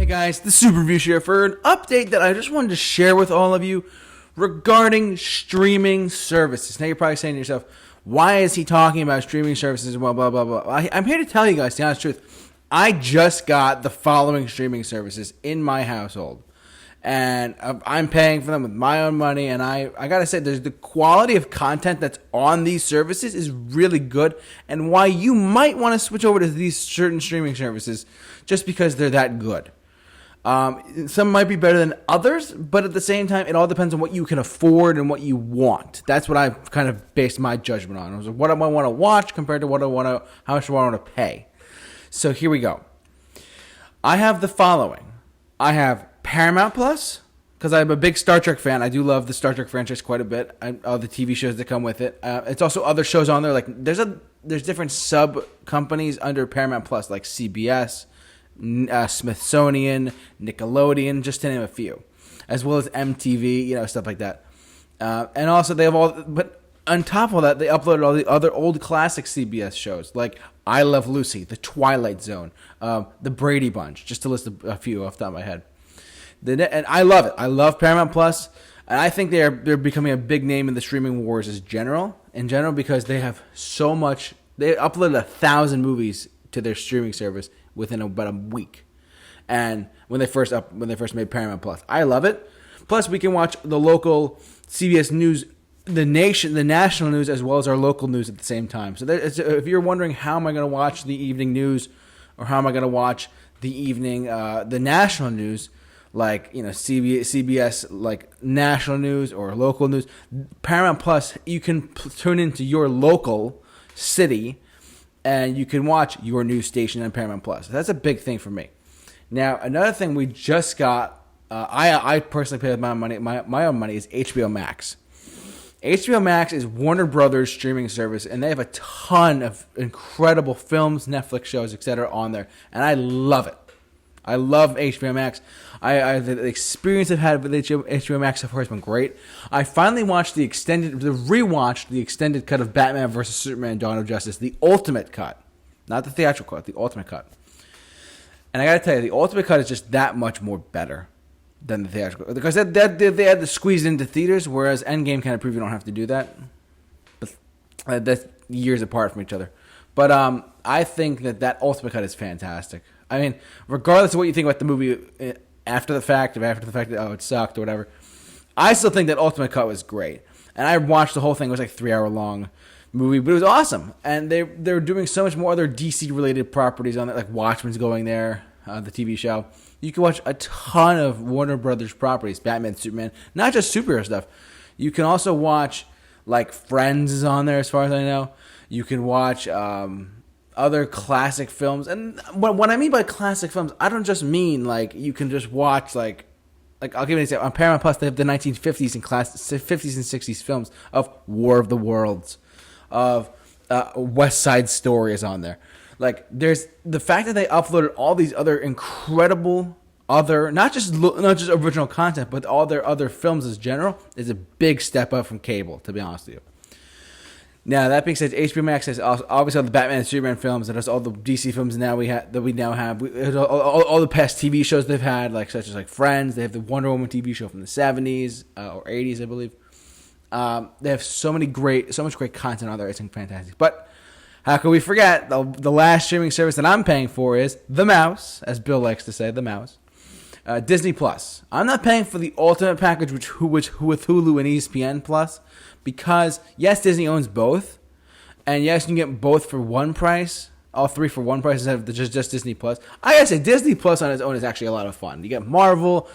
Guys, the Super Review Show for an update that I just wanted to share with all of you regarding streaming services. Now you're probably saying to yourself, why is he talking about streaming services and blah, blah, blah, blah. I'm here to tell you guys the honest truth. I just got the following streaming services in my household. And I'm paying for them with my own money. And I got to say, the quality of content that's on these services is really good. And why you might want to switch over to these certain streaming services just because they're that good. Some might be better than others, but at the same time, it all depends on what you can afford and what you want. That's what I've kind of based my judgment on. It was what I want to watch compared to how much I want to pay. So here we go. I have the following. I have Paramount Plus, because I'm a big Star Trek fan. I do love the Star Trek franchise quite a bit. All the TV shows that come with it. It's also other shows on there. Like there's different sub companies under Paramount Plus, like CBS, Smithsonian, Nickelodeon, just to name a few, as well as MTV, stuff like that. And also they have but on top of that, they uploaded all the other old classic CBS shows like I Love Lucy, The Twilight Zone, The Brady Bunch, just to list a few off the top of my head. And I love it. I love Paramount Plus, and I think they're becoming a big name in the streaming wars in general, because they have so much. They uploaded 1,000 movies to their streaming service within about a week, and when they first made Paramount Plus, I love it. Plus, we can watch the local CBS News, the national news, as well as our local news at the same time. So if you're wondering how am I going to watch the evening news, or how am I going to watch the evening the national news, like CBS like national news or local news, Paramount Plus, you can tune into your local city, and you can watch your news station on Paramount Plus. That's a big thing for me. Now, another thing we just got, I personally pay with my money, my own money, is HBO Max. HBO Max is Warner Brothers streaming service, and they have a ton of incredible films, Netflix shows, etc. on there, and I love it. I love HBO Max. The experience I've had with HBO Max so far has been great. I finally watched rewatched the extended cut of Batman vs. Superman: Dawn of Justice, the ultimate cut, not the theatrical cut, the ultimate cut. And I got to tell you, the ultimate cut is just that much more better than the theatrical, because they had to squeeze it into theaters, whereas Endgame kind of proved you don't have to do that. But that's years apart from each other. But I think that ultimate cut is fantastic. I mean, regardless of what you think about the movie after the fact that, it sucked or whatever, I still think that ultimate cut was great. And I watched the whole thing. It was like 3-hour long movie, but it was awesome. And they're doing so much more other DC-related properties on it, like Watchmen's going there, the TV show. You can watch a ton of Warner Brothers properties, Batman, Superman, not just superhero stuff. You can also watch, like, Friends is on there, as far as I know. You can watch other classic films. And what I mean by classic films, I don't just mean, like, you can just watch, like I'll give you an example. On Paramount Plus, they have the 1950s and 50s and 60s films of War of the Worlds, of West Side Story is on there. Like, there's the fact that they uploaded all these other incredible not just original content, but all their other films as general, is a big step up from cable, to be honest with you. Now, that being said, HBO Max has obviously all the Batman and Superman films, and has all the DC films that we now have. All the past TV shows they've had, like such as like Friends. They have the Wonder Woman TV show from the 70s or 80s, I believe. They have so much great content on there. It's fantastic. But how can we forget the last streaming service that I'm paying for is the mouse, as Bill likes to say, the mouse. Disney Plus. I'm not paying for the ultimate package, which with Hulu and ESPN Plus, because yes, Disney owns both, and yes, you can get both for one price, all three for one price instead of just Disney Plus. I gotta say, Disney Plus on its own is actually a lot of fun. You get Marvel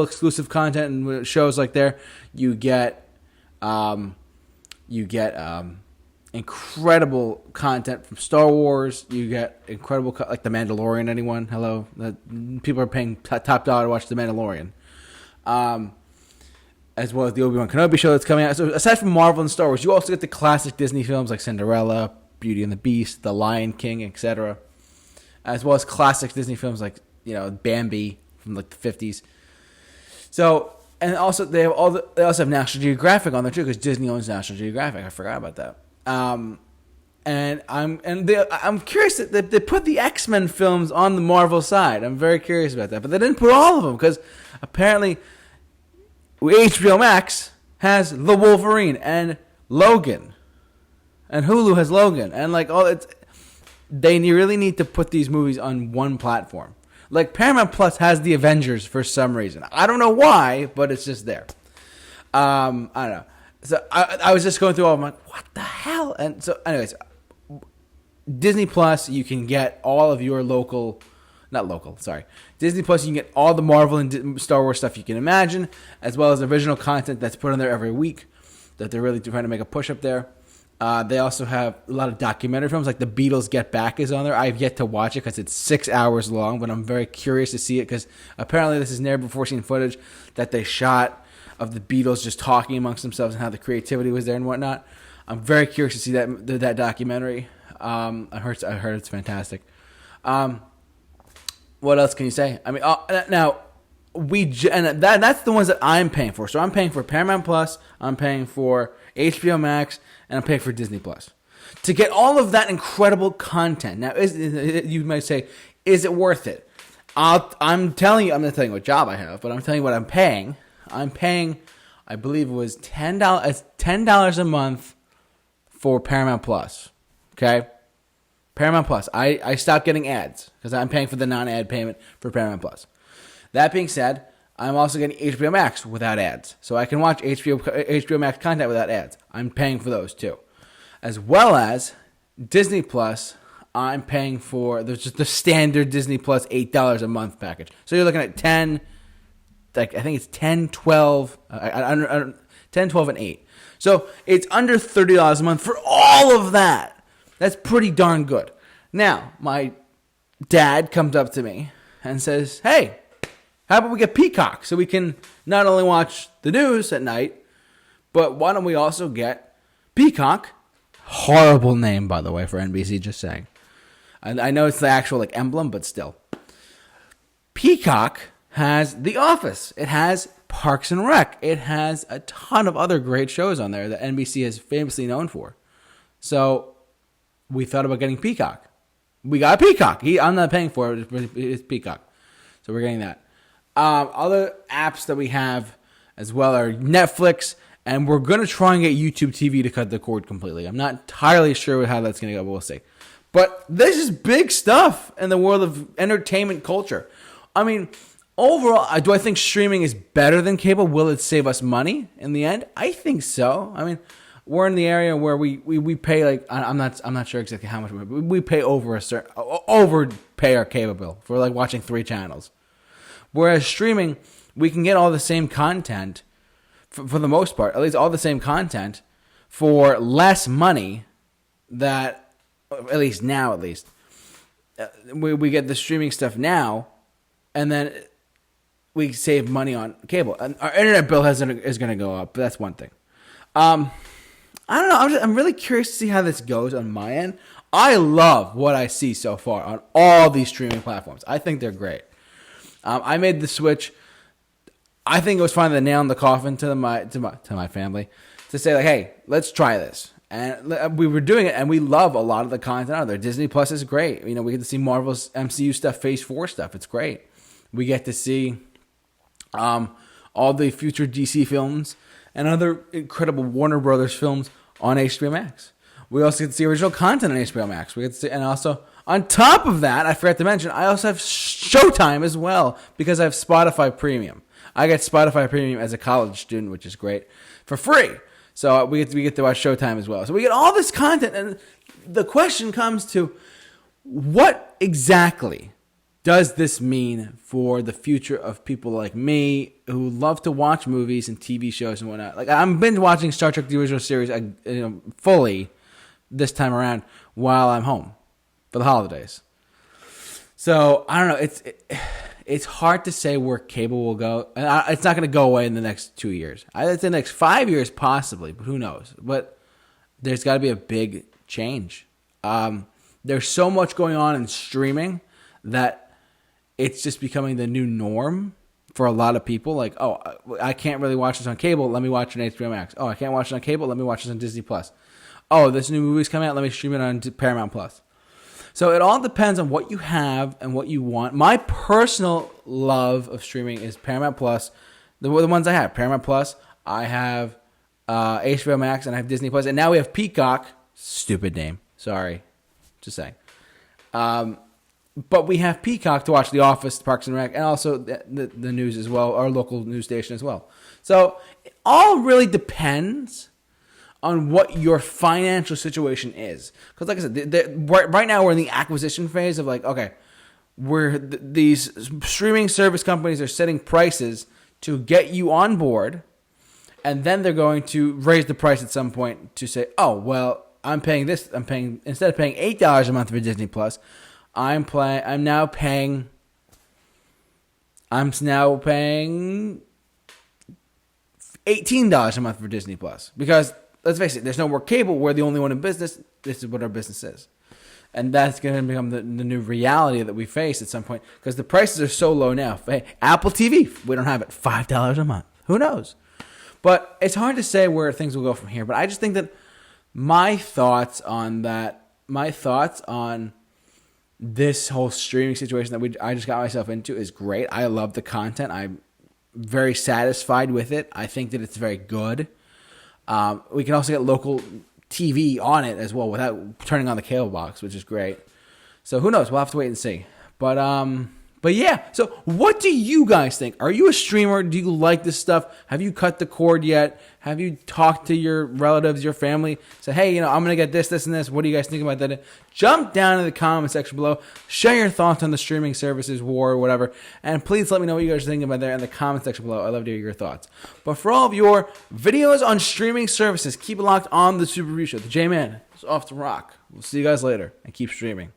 exclusive content and shows like there. You get incredible content from Star Wars. You get incredible, like The Mandalorian. Anyone? Hello? People are paying top dollar to watch The Mandalorian. As well as the Obi-Wan Kenobi show that's coming out. So aside from Marvel and Star Wars, you also get the classic Disney films like Cinderella, Beauty and the Beast, The Lion King, etc. As well as classic Disney films like, Bambi from like the 50s. So, and also they also have National Geographic on there too, because Disney owns National Geographic. I forgot about that. I'm curious that they put the X-Men films on the Marvel side. I'm very curious about that, but they didn't put all of them because apparently HBO Max has The Wolverine and Logan, and Hulu has Logan, and like they really need to put these movies on one platform. Like Paramount Plus has the Avengers for some reason. I don't know why, but it's just there. I don't know. So I was just going through all of them, like, what the hell? And so, anyways, Disney Plus, you can get all of your Disney Plus, you can get all the Marvel and Star Wars stuff you can imagine, as well as original content that's put on there every week that they're really trying to make a push up there. They also have a lot of documentary films, like The Beatles Get Back is on there. I've yet to watch it because it's 6 hours long, but I'm very curious to see it because apparently this is never before seen footage that they shot of the Beatles just talking amongst themselves and how the creativity was there and whatnot. I'm very curious to see that documentary. I heard it's fantastic. What else can you say? I mean, now that's the ones that I'm paying for. So I'm paying for Paramount Plus, I'm paying for HBO Max, and I'm paying for Disney Plus to get all of that incredible content. Now, you might say, is it worth it? I'm telling you, I'm not telling you what job I have, but I'm telling you what I'm paying. I'm paying, I believe it was $10 a month for Paramount Plus. Okay? Paramount Plus. I stopped getting ads because I'm paying for the non-ad payment for Paramount Plus. That being said, I'm also getting HBO Max without ads. So I can watch HBO Max content without ads. I'm paying for those too. As well as Disney Plus, I'm paying for just the standard Disney Plus $8 a month package. So you're looking at 10, like I think it's 10, 12, 10, 12, and 8. So it's under $30 a month for all of that. That's pretty darn good. Now, my dad comes up to me and says, hey, how about we get Peacock so we can not only watch the news at night, but why don't we also get Peacock? Horrible name, by the way, for NBC, just saying. I know it's the actual emblem, but still. Peacock has The Office. It has Parks and Rec. It has a ton of other great shows on there that NBC is famously known for. So we thought about getting Peacock. We got Peacock. I'm not paying for it. It's Peacock. So we're getting that. Other apps that we have as well are Netflix, and we're going to try and get YouTube TV to cut the cord completely. I'm not entirely sure how that's going to go, but we'll see. But this is big stuff in the world of entertainment culture. I mean, overall, do I think streaming is better than cable? Will it save us money in the end? I think so. I mean, we're in the area where we pay like I'm not sure exactly how much we pay overpay our cable bill for like watching 3 channels. Whereas streaming, we can get all the same content for the most part, at least all the same content for less money. That at least we get the streaming stuff now, and then we save money on cable. And our internet bill is going to go up. But that's one thing. I don't know. I'm really curious to see how this goes on my end. I love what I see so far on all these streaming platforms. I think they're great. I made the switch. I think it was finally the nail in the coffin to my family to say like, hey, let's try this. And we were doing it, and we love a lot of the content out there. Disney Plus is great. You know, we get to see Marvel's MCU stuff, Phase 4 stuff. It's great. We get to see all the future DC films and other incredible Warner Brothers films on HBO Max. We also get to see original content on HBO Max. We get to see, and also on top of that, I forgot to mention, I also have Showtime as well because I have Spotify Premium. I get Spotify Premium as a college student, which is great, for free. So we get to watch Showtime as well. So we get all this content, and the question comes to, what exactly does this mean for the future of people like me who love to watch movies and TV shows and whatnot? Like, I'm binge watching Star Trek: The Original Series fully this time around while I'm home for the holidays. So I don't know. It's hard to say where cable will go. It's not going to go away in the next 2 years. I'd say the next 5 years possibly, but who knows? But there's got to be a big change. There's so much going on in streaming that it's just becoming the new norm for a lot of people. Like, oh, I can't really watch this on cable. Let me watch it on HBO Max. Oh, I can't watch it on cable. Let me watch this on Disney Plus. oh, this new movie's coming out, let me stream it on Paramount Plus. So it all depends on what you have and what you want. My personal love of streaming is Paramount Plus. The ones I have, Paramount Plus, I have HBO Max, and I have Disney Plus, and now we have Peacock. Stupid name. Sorry. Just saying. But we have Peacock to watch The Office, Parks and Rec, and also the news as well, our local news station as well. So it all really depends on what your financial situation is. Because like I said, right now we're in the acquisition phase of like, okay, these streaming service companies are setting prices to get you on board, and then they're going to raise the price at some point to say, oh, well, I'm paying instead of paying $8 a month for Disney Plus, I'm now paying $18 a month for Disney Plus. Because let's face it, there's no more cable. We're the only one in business. This is what our business is. And that's going to become the new reality that we face at some point, because the prices are so low now. Hey, Apple TV, we don't have it. $5 a month. Who knows? But it's hard to say where things will go from here. But I just think that my thoughts on this whole streaming situation that I just got myself into is great. I love the content. I'm very satisfied with it. I think that it's very good. We can also get local TV on it as well without turning on the cable box, which is great. So who knows? We'll have to wait and see. But yeah. So what do you guys think? Are you a streamer? Do you like this stuff? Have you cut the cord yet? Have you talked to your relatives, your family? Say, hey, I'm going to get this, and this. What do you guys think about that? Jump down in the comment section below. Share your thoughts on the streaming services war or whatever. And please let me know what you guys are thinking about there in the comment section below. I'd love to hear your thoughts. But for all of your videos on streaming services, keep it locked on The Super Review Show. The J-Man is off to rock. We'll see you guys later, and keep streaming.